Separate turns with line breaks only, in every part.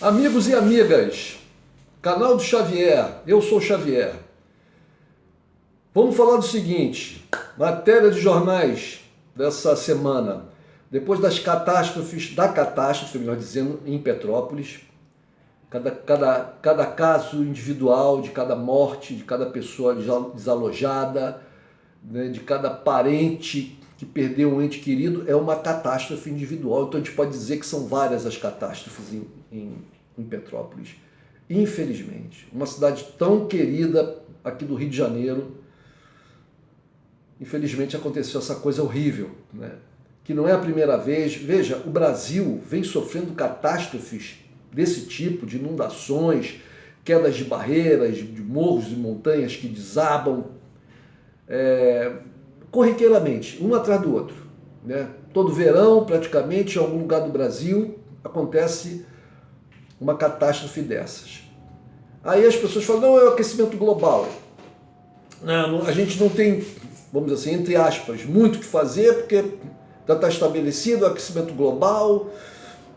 Amigos e amigas, canal do Xavier, eu sou o Xavier. Vamos falar do seguinte, matéria de jornais dessa semana. Depois das catástrofes, melhor dizendo, em Petrópolis, cada caso individual, de cada morte, de cada pessoa desalojada, né, de cada parente que perdeu um ente querido, é uma catástrofe individual. Então a gente pode dizer que são várias as catástrofes em Petrópolis. Infelizmente, uma cidade tão querida aqui do Rio de Janeiro, infelizmente aconteceu essa coisa horrível, né? Que não é a primeira vez. Veja, o Brasil vem sofrendo catástrofes desse tipo, de inundações, quedas de barreiras, de morros e montanhas que desabam corriqueiramente, um atrás do outro, né? Todo verão, praticamente, em algum lugar do Brasil, acontece uma catástrofe dessas. Aí as pessoas falam, não, é o aquecimento global. Não, a gente não tem, vamos dizer assim, entre aspas, muito o que fazer, porque já está estabelecido o aquecimento global,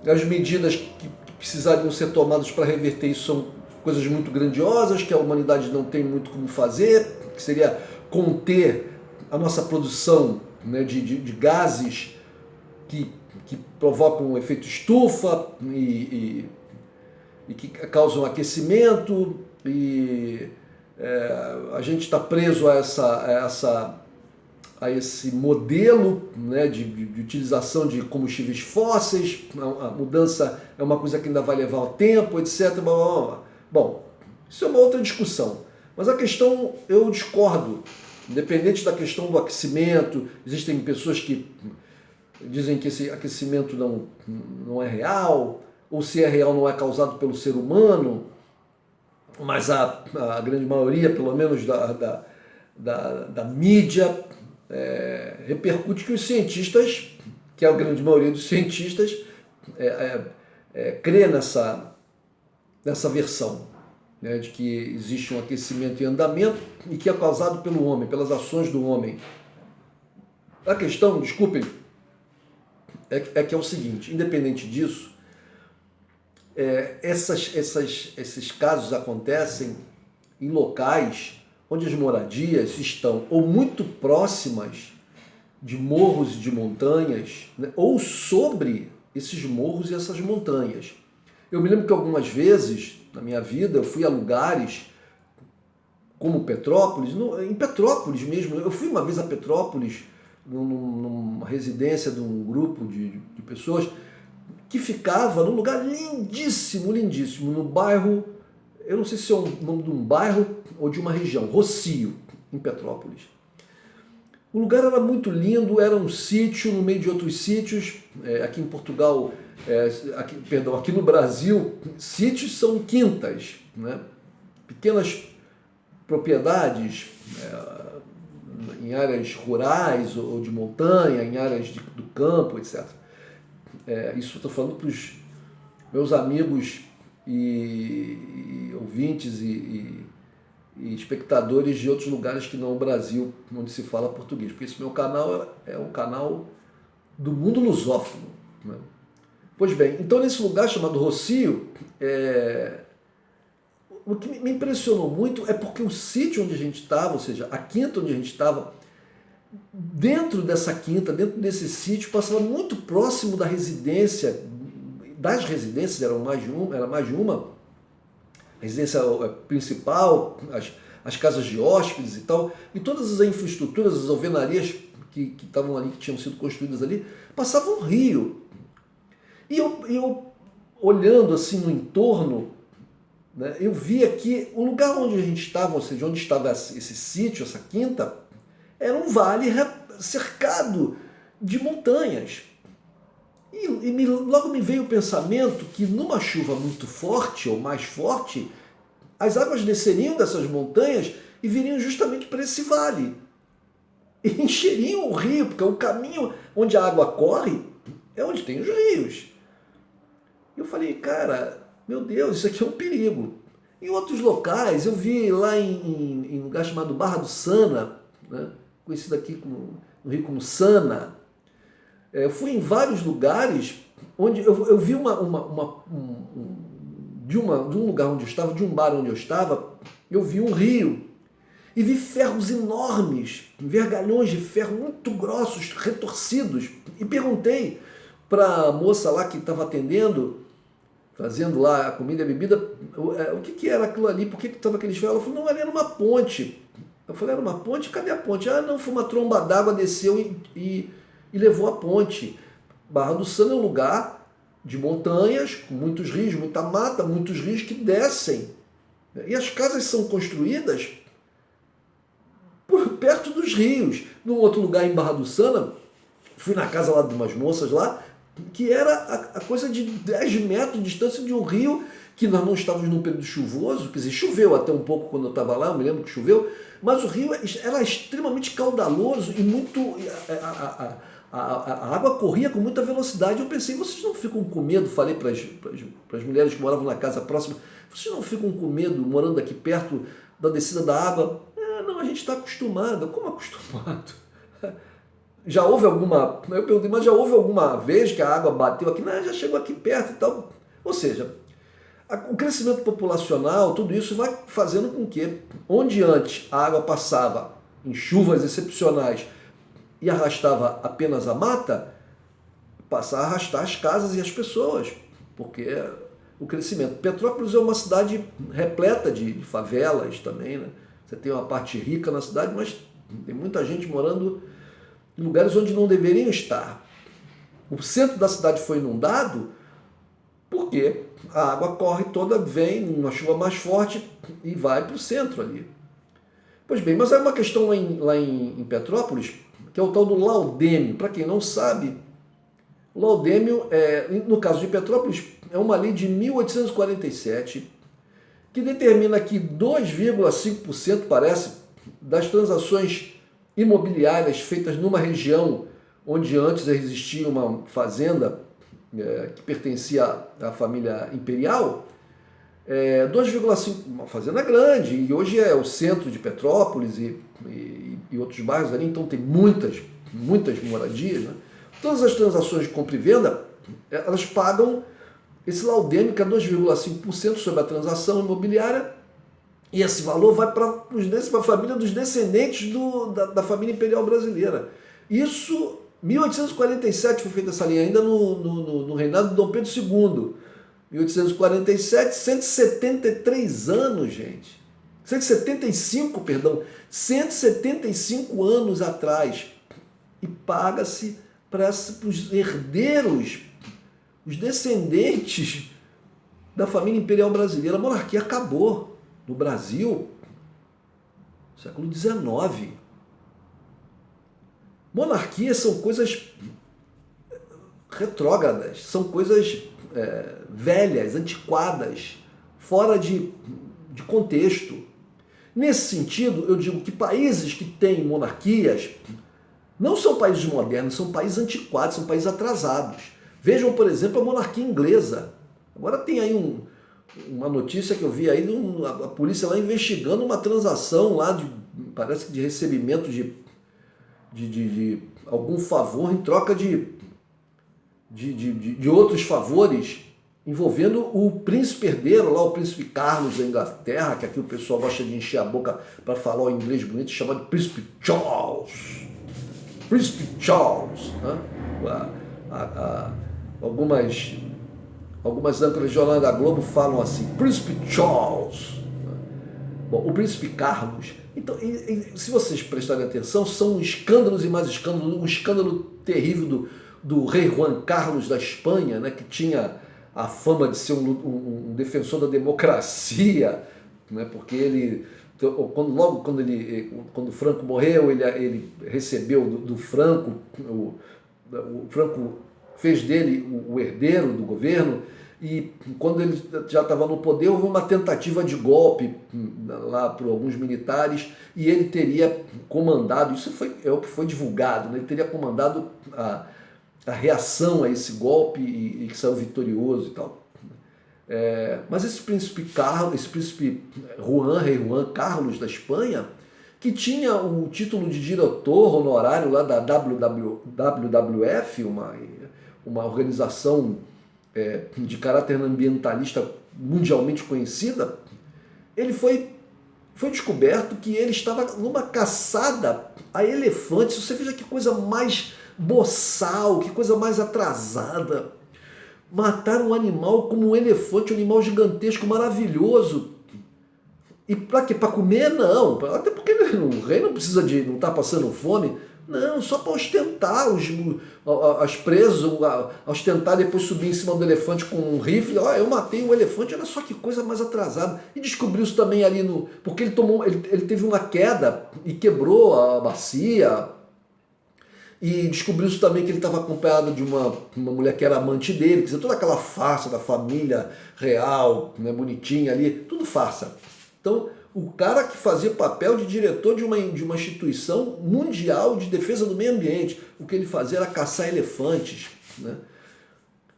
as medidas que precisariam ser tomadas para reverter isso são coisas muito grandiosas, que a humanidade não tem muito como fazer, que seria conter a nossa produção, né, de gases que provocam um efeito estufa e que causam aquecimento, e a gente está preso a esse modelo, né, de utilização de combustíveis fósseis. A mudança é uma coisa que ainda vai levar tempo, etc. Bom, isso é uma outra discussão. Mas a questão, eu discordo. Independente da questão do aquecimento, existem pessoas que dizem que esse aquecimento não é real, ou se é real não é causado pelo ser humano, mas a grande maioria, pelo menos da mídia, repercute que os cientistas, que é a grande maioria dos cientistas, crê nessa versão, né, de que existe um aquecimento em andamento e que é causado pelo homem, pelas ações do homem. A questão, desculpem, é que é o seguinte, independente disso, esses casos acontecem em locais onde as moradias estão ou muito próximas de morros e de montanhas, né, ou sobre esses morros e essas montanhas. Eu me lembro que algumas vezes na minha vida eu fui a lugares como Petrópolis, em Petrópolis mesmo. Eu fui uma vez a Petrópolis, numa residência de um grupo de pessoas que ficava num lugar lindíssimo, lindíssimo, no bairro, eu não sei se é o nome de um bairro ou de uma região, Rossio, em Petrópolis. O lugar era muito lindo, era um sítio no meio de outros sítios. Aqui em Portugal, aqui no Brasil, sítios são quintas, né? Pequenas propriedades em áreas rurais ou de montanha, em áreas do campo, etc. Isso eu estou falando para os meus amigos e ouvintes e espectadores de outros lugares que não o Brasil, onde se fala português, porque esse meu canal é um canal do mundo lusófono, né? Pois bem, então nesse lugar chamado Rossio, o que me impressionou muito é porque o sítio onde a gente estava, ou seja, a quinta onde a gente estava, dentro dessa quinta, dentro desse sítio, passava muito próximo da residência, das residências, era mais de uma, a residência principal, as casas de hóspedes e tal, e todas as infraestruturas, as alvenarias que estavam ali, que tinham sido construídas ali, passavam um rio. E eu olhando assim no entorno, né, eu via que o lugar onde a gente estava, ou seja, onde estava esse sítio, essa quinta, era um vale cercado de montanhas. E logo me veio o pensamento que numa chuva muito forte, ou mais forte, as águas desceriam dessas montanhas e viriam justamente para esse vale. E encheriam o rio, porque o caminho onde a água corre é onde tem os rios. E eu falei, cara, meu Deus, isso aqui é um perigo. Em outros locais, eu vi lá em um lugar chamado Barra do Sana, né, conhecido aqui no Rio como Sana. Eu fui em vários lugares onde eu vi de um lugar onde eu estava, de um bar onde eu estava, eu vi um rio e vi ferros enormes, vergalhões de ferro muito grossos, retorcidos, e perguntei para a moça lá que estava atendendo, fazendo lá a comida e a bebida, o que era aquilo ali, por que estava aqueles ferros? Ela falou, não, ali era uma ponte. Eu falei, era uma ponte? Cadê a ponte? Ah, não, foi uma tromba d'água, desceu e levou a ponte. Barra do Sano é um lugar de montanhas, com muitos rios, muita mata, muitos rios que descem. E as casas são construídas por perto dos rios. Num outro lugar em Barra do Sano, fui na casa lá de umas moças lá, que era a coisa de 10 metros de distância de um rio, que nós não estávamos num período chuvoso, quer dizer, choveu até um pouco quando eu estava lá, eu me lembro que choveu, mas o rio era extremamente caudaloso e muito... A água corria com muita velocidade. Eu pensei, vocês não ficam com medo? Falei para as mulheres que moravam na casa próxima, vocês não ficam com medo morando aqui perto da descida da água? Não, a gente está acostumado. Como acostumado? Já houve alguma... Eu perguntei, mas já houve alguma vez que a água bateu aqui? Não, já chegou aqui perto e tal. Ou seja, o crescimento populacional, tudo isso vai fazendo com que, onde antes a água passava em chuvas excepcionais e arrastava apenas a mata, passa a arrastar as casas e as pessoas, porque o crescimento. Petrópolis é uma cidade repleta de favelas também, né? Você tem uma parte rica na cidade, mas tem muita gente morando em lugares onde não deveriam estar. O centro da cidade foi inundado porque a água corre toda, vem uma chuva mais forte e vai para o centro ali. Pois bem, mas é uma questão lá em Petrópolis, que é o tal do laudêmio. Para quem não sabe, o laudêmio, no caso de Petrópolis, é uma lei de 1847 que determina que 2,5%, parece, das transações imobiliárias feitas numa região onde antes existia uma fazenda que pertencia à família imperial, 2,5%, uma fazenda grande, e hoje é o centro de Petrópolis e outros bairros ali, então tem muitas moradias, né? Todas as transações de compra e venda, elas pagam esse laudêmio, que é 2,5% sobre a transação imobiliária, e esse valor vai para a família dos descendentes da família imperial brasileira. Isso, 1847 foi feita essa lei, ainda no reinado de Dom Pedro II. 1847, 173 anos, gente. 175, perdão. 175 anos atrás. E paga-se para os herdeiros, os descendentes da família imperial brasileira. A monarquia acabou no Brasil no século XIX. Monarquias são coisas retrógradas, são coisas velhas, antiquadas, fora de contexto. Nesse sentido, eu digo que países que têm monarquias não são países modernos, são países antiquados, são países atrasados. Vejam, por exemplo, a monarquia inglesa. Agora tem aí uma notícia que eu vi aí, a polícia lá investigando uma transação lá, parece que de recebimento de algum favor em troca de outros favores, envolvendo o príncipe herdeiro, lá o príncipe Carlos da Inglaterra, que aqui o pessoal gosta de encher a boca para falar o inglês bonito, chamado de príncipe Charles. Príncipe Charles. Né? Algumas âncoras de jornal da Globo falam assim, príncipe Charles. Bom, o príncipe Carlos. Então, se vocês prestarem atenção, são escândalos e mais escândalos. Um escândalo terrível do rei Juan Carlos da Espanha, né, que tinha a fama de ser um defensor da democracia, né, porque ele, quando Franco morreu, ele recebeu do Franco, o Franco fez dele o herdeiro do governo, e quando ele já estava no poder, houve uma tentativa de golpe lá por alguns militares, e ele teria comandado, isso é o que foi divulgado, né, ele teria comandado a reação a esse golpe e que saiu vitorioso e tal. Mas esse príncipe Carlos, esse príncipe rei Juan Carlos da Espanha, que tinha o título de diretor honorário lá da WWF, uma organização de caráter ambientalista mundialmente conhecida, ele foi descoberto que ele estava numa caçada a elefantes. Você veja que coisa mais boçal, que coisa mais atrasada. Matar um animal como um elefante, um animal gigantesco, maravilhoso. E para quê? Para comer? Não. Até porque o rei não precisa de não estar passando fome. Não, só para ostentar as presas, ostentar depois subir em cima do elefante com um rifle. Ó, eu matei um elefante, olha só que coisa mais atrasada. E descobriu-se também ali porque ele teve uma queda e quebrou a bacia. E descobriu-se também que ele estava acompanhado de uma mulher que era amante dele, quer dizer, toda aquela farsa da família real, né, bonitinha ali, tudo farsa. Então, o cara que fazia papel de diretor de uma instituição mundial de defesa do meio ambiente, o que ele fazia era caçar elefantes, né?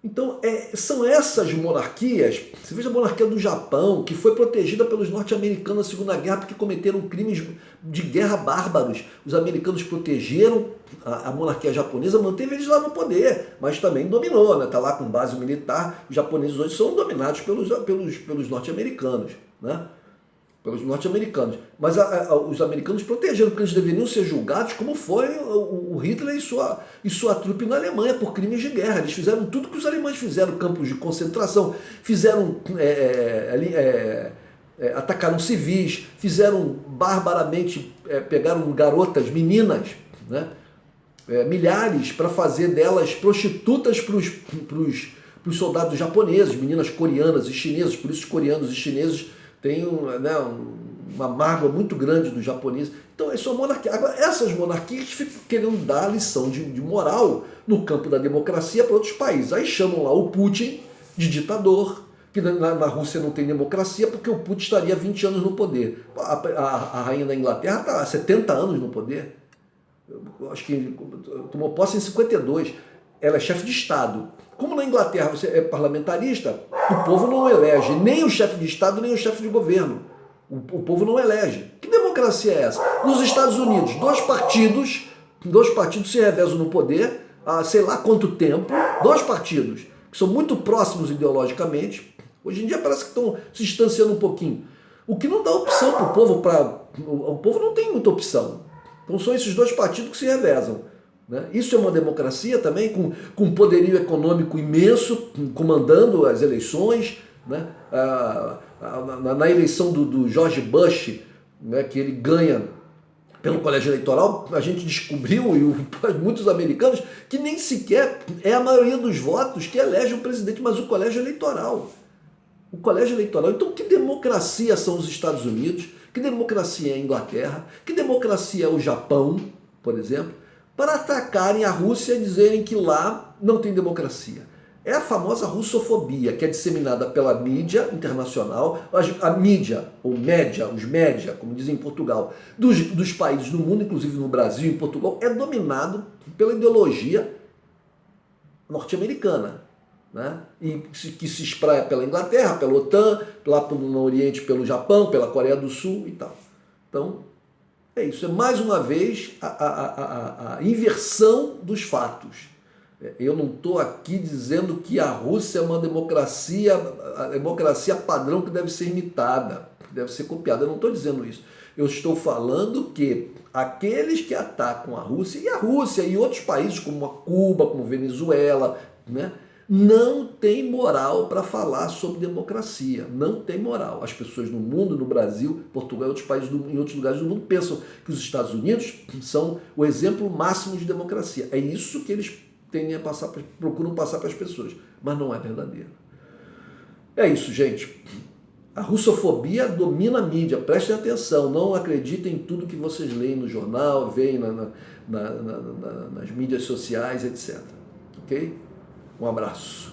Então, são essas monarquias. Você veja a monarquia do Japão, que foi protegida pelos norte-americanos na Segunda Guerra porque cometeram crimes de guerra bárbaros. Os americanos protegeram a monarquia japonesa, manteve eles lá no poder, mas também dominou, né? Está lá com base militar. Os japoneses hoje são dominados pelos norte-americanos, né? Pelos norte-americanos. Mas os americanos protegeram, porque eles deveriam ser julgados como foi o Hitler e sua trupe na Alemanha, por crimes de guerra. Eles fizeram tudo que os alemães fizeram, campos de concentração, fizeram atacaram civis, fizeram barbaramente, pegaram garotas, meninas, né? Milhares, para fazer delas prostitutas para os soldados japoneses, meninas coreanas e chinesas. Por isso os coreanos e chineses têm uma mágoa muito grande dos japoneses. Então, isso é monarquia. Agora, essas monarquias ficam querendo dar lição de moral no campo da democracia para outros países. Aí chamam lá o Putin de ditador, que na Rússia não tem democracia, porque o Putin estaria 20 anos no poder. A rainha da Inglaterra está há 70 anos no poder. Eu acho que tomou posse em 52. Ela é chefe de Estado. Como na Inglaterra você é parlamentarista, o povo não elege nem o chefe de Estado, nem o chefe de governo. O povo não elege. Que democracia é essa? Nos Estados Unidos, dois partidos se revezam no poder há sei lá quanto tempo, dois partidos que são muito próximos ideologicamente. Hoje em dia parece que estão se distanciando um pouquinho. O que não dá opção para o povo, o povo não tem muita opção. Então são esses dois partidos que se revezam. Né? Isso é uma democracia também, com um poderio econômico imenso, comandando as eleições. Né? Na eleição do George Bush, né, que ele ganha pelo colégio eleitoral, a gente descobriu, e muitos americanos, que nem sequer é a maioria dos votos que elege o presidente, mas o colégio eleitoral. O colégio eleitoral. Então, que democracia são os Estados Unidos? Que democracia é a Inglaterra? Que democracia é o Japão, por exemplo? Para atacarem a Rússia e dizerem que lá não tem democracia. É a famosa russofobia, que é disseminada pela mídia internacional, a mídia, ou média, os média, como dizem em Portugal, dos países do mundo, inclusive no Brasil e em Portugal, é dominado pela ideologia norte-americana, né? E que se espraia pela Inglaterra, pela OTAN, lá no Oriente pelo Japão, pela Coreia do Sul e tal. Então, é isso. É mais uma vez a inversão dos fatos. Eu não estou aqui dizendo que a Rússia é uma democracia, a democracia padrão que deve ser imitada, que deve ser copiada. Eu não estou dizendo isso. Eu estou falando que aqueles que atacam a Rússia e outros países como a Cuba, como Venezuela, né, não tem moral para falar sobre democracia. Não tem moral. As pessoas no mundo, no Brasil, Portugal e outros países em outros lugares do mundo pensam que os Estados Unidos são o exemplo máximo de democracia. É isso que eles procuram passar para as pessoas, mas não é verdadeiro. É isso, gente. A russofobia domina a mídia, prestem atenção, não acreditem em tudo que vocês leem no jornal, veem nas mídias sociais, etc. Ok? Um abraço.